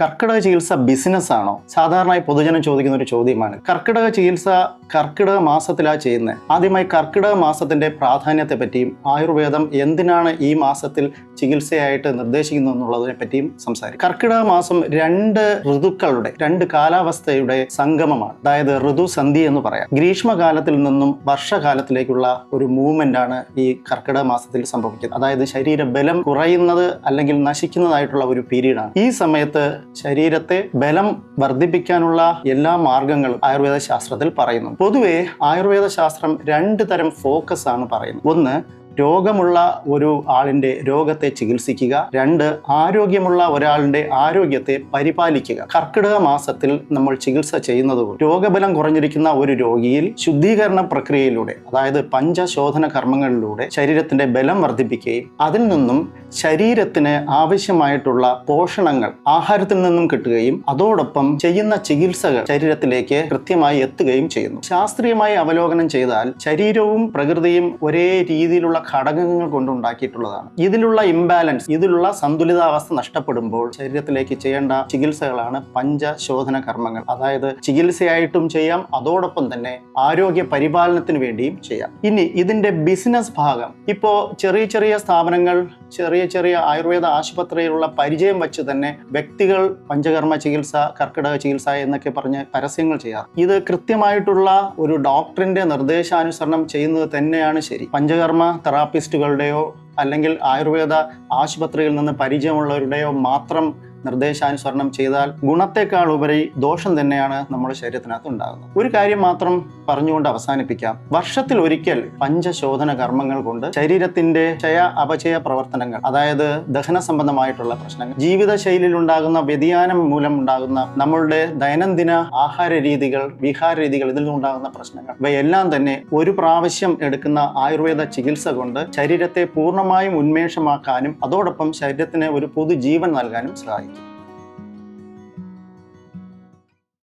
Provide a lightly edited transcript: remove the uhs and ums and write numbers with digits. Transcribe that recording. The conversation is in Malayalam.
കർക്കിടക ചികിത്സ ബിസിനസ് ആണോ? സാധാരണയായി പൊതുജനം ചോദിക്കുന്ന ഒരു ചോദ്യമാണ്. കർക്കിടക ചികിത്സ കർക്കിടക മാസത്തിലാണ് ചെയ്യുന്നത്. ആദ്യമായി കർക്കിടക മാസത്തിന്റെ പ്രാധാന്യത്തെ പറ്റിയും ആയുർവേദം എന്തിനാണ് ഈ മാസത്തിൽ ചികിത്സയായിട്ട് നിർദ്ദേശിക്കുന്നു എന്നുള്ളതിനെ പറ്റിയും സംസാരിക്കും. കർക്കിടക മാസം രണ്ട് കാലാവസ്ഥയുടെ സംഗമമാണ്. അതായത് ഋതുസന്ധി എന്ന് പറയാം. ഗ്രീഷ്മകാലത്തിൽ നിന്നും വർഷകാലത്തിലേക്കുള്ള ഒരു മൂവ്മെന്റ് ആണ് ഈ കർക്കിടക മാസത്തിൽ സംഭവിക്കുന്നത്. അതായത് ശരീരബലം കുറയുന്നത് അല്ലെങ്കിൽ നശിക്കുന്നതായിട്ടുള്ള ഒരു പീരീഡാണ്. ഈ സമയത്ത് ശരീരത്തെ ബലം വർദ്ധിപ്പിക്കാനുള്ള എല്ലാ മാർഗങ്ങളും ആയുർവേദ ശാസ്ത്രത്തിൽ പറയുന്നു. പൊതുവെ ആയുർവേദ ശാസ്ത്രം 2 തരം ഫോക്കസ് ആണ് പറയുന്നത്. ഒന്ന്, രോഗമുള്ള ഒരു ആളിന്റെ രോഗത്തെ ചികിത്സിക്കുക. 2, ആരോഗ്യമുള്ള ഒരാളിന്റെ ആരോഗ്യത്തെ പരിപാലിക്കുക. കർക്കിടക മാസത്തിൽ നമ്മൾ ചികിത്സ ചെയ്യുന്നത് രോഗബലം കുറഞ്ഞിരിക്കുന്ന ഒരു രോഗിയിൽ ശുദ്ധീകരണ പ്രക്രിയയിലൂടെ, അതായത് പഞ്ചശോധന കർമ്മങ്ങളിലൂടെ ശരീരത്തിന്റെ ബലം വർദ്ധിപ്പിക്കുകയും അതിൽ നിന്നും ശരീരത്തിന് ആവശ്യമായിട്ടുള്ള പോഷണങ്ങൾ ആഹാരത്തിൽ നിന്നും കിട്ടുകയും അതോടൊപ്പം ചെയ്യുന്ന ചികിത്സകൾ ശരീരത്തിലേക്ക് കൃത്യമായി എത്തുകയും ചെയ്യുന്നു. ശാസ്ത്രീയമായി അവലോകനം ചെയ്താൽ ശരീരവും പ്രകൃതിയും ഒരേ രീതിയിലുള്ള ഘടകങ്ങൾ കൊണ്ടുണ്ടാക്കിയിട്ടുള്ളതാണ്. ഇതിലുള്ള ഇംബാലൻസ്, ഇതിലുള്ള സന്തുലിതാവസ്ഥ നഷ്ടപ്പെടുമ്പോൾ ശരീരത്തിലേക്ക് ചെയ്യേണ്ട ചികിത്സകളാണ് പഞ്ചശോധന കർമ്മങ്ങൾ. അതായത് ചികിത്സയായിട്ടും ചെയ്യാം, അതോടൊപ്പം തന്നെ ആരോഗ്യ പരിപാലനത്തിന് വേണ്ടിയും ചെയ്യാം. ഇനി ഇതിന്റെ ബിസിനസ് ഭാഗം, ഇപ്പോ ചെറിയ ചെറിയ സ്ഥാപനങ്ങൾ, ചെറിയ ആയുർവേദ ആശുപത്രിയിലുള്ള പരിചയം വെച്ച് തന്നെ വ്യക്തികൾ പഞ്ചകർമ്മ ചികിത്സ, കർക്കിടക ചികിത്സ എന്നൊക്കെ പറഞ്ഞ് പരസ്യങ്ങൾ ചെയ്യാം. ഇത് കൃത്യമായിട്ടുള്ള ഒരു ഡോക്ടറിന്റെ നിർദ്ദേശാനുസരണം ചെയ്യുന്നത് തന്നെയാണ് ശരി. പഞ്ചകർമ്മ തെറാപ്പിസ്റ്റുകളുടെയോ അല്ലെങ്കിൽ ആയുർവേദ ആശുപത്രിയിൽ നിന്ന് പരിചയമുള്ളവരുടെയോ മാത്രം നിർദ്ദേശാനുസരണം ചെയ്താൽ ഗുണത്തെക്കാൾ ഉപരി ദോഷം തന്നെയാണ് നമ്മുടെ ശരീരത്തിനകത്ത് ഉണ്ടാകുന്നത്. ഒരു കാര്യം മാത്രം പറഞ്ഞുകൊണ്ട് അവസാനിപ്പിക്കാം. വർഷത്തിൽ ഒരിക്കൽ പഞ്ചശോധന കർമ്മങ്ങൾ കൊണ്ട് ശരീരത്തിന്റെ ക്ഷയ അപചയ പ്രവർത്തനങ്ങൾ, അതായത് ദഹന സംബന്ധമായിട്ടുള്ള പ്രശ്നങ്ങൾ, ജീവിതശൈലിയിൽ ഉണ്ടാകുന്ന വ്യതിയാനം മൂലം ഉണ്ടാകുന്ന നമ്മളുടെ ദൈനംദിന ആഹാര രീതികൾ, വിഹാര രീതികൾ, ഇതിൽ നിന്നുണ്ടാകുന്ന പ്രശ്നങ്ങൾ, ഇവയെല്ലാം തന്നെ ഒരു പ്രാവശ്യം എടുക്കുന്ന ആയുർവേദ ചികിത്സ കൊണ്ട് ശരീരത്തെ പൂർണ്ണമായും ഉന്മേഷമാക്കാനും അതോടൊപ്പം ശരീരത്തിന് ഒരു പുതുജീവൻ നൽകാനും സഹായിക്കും.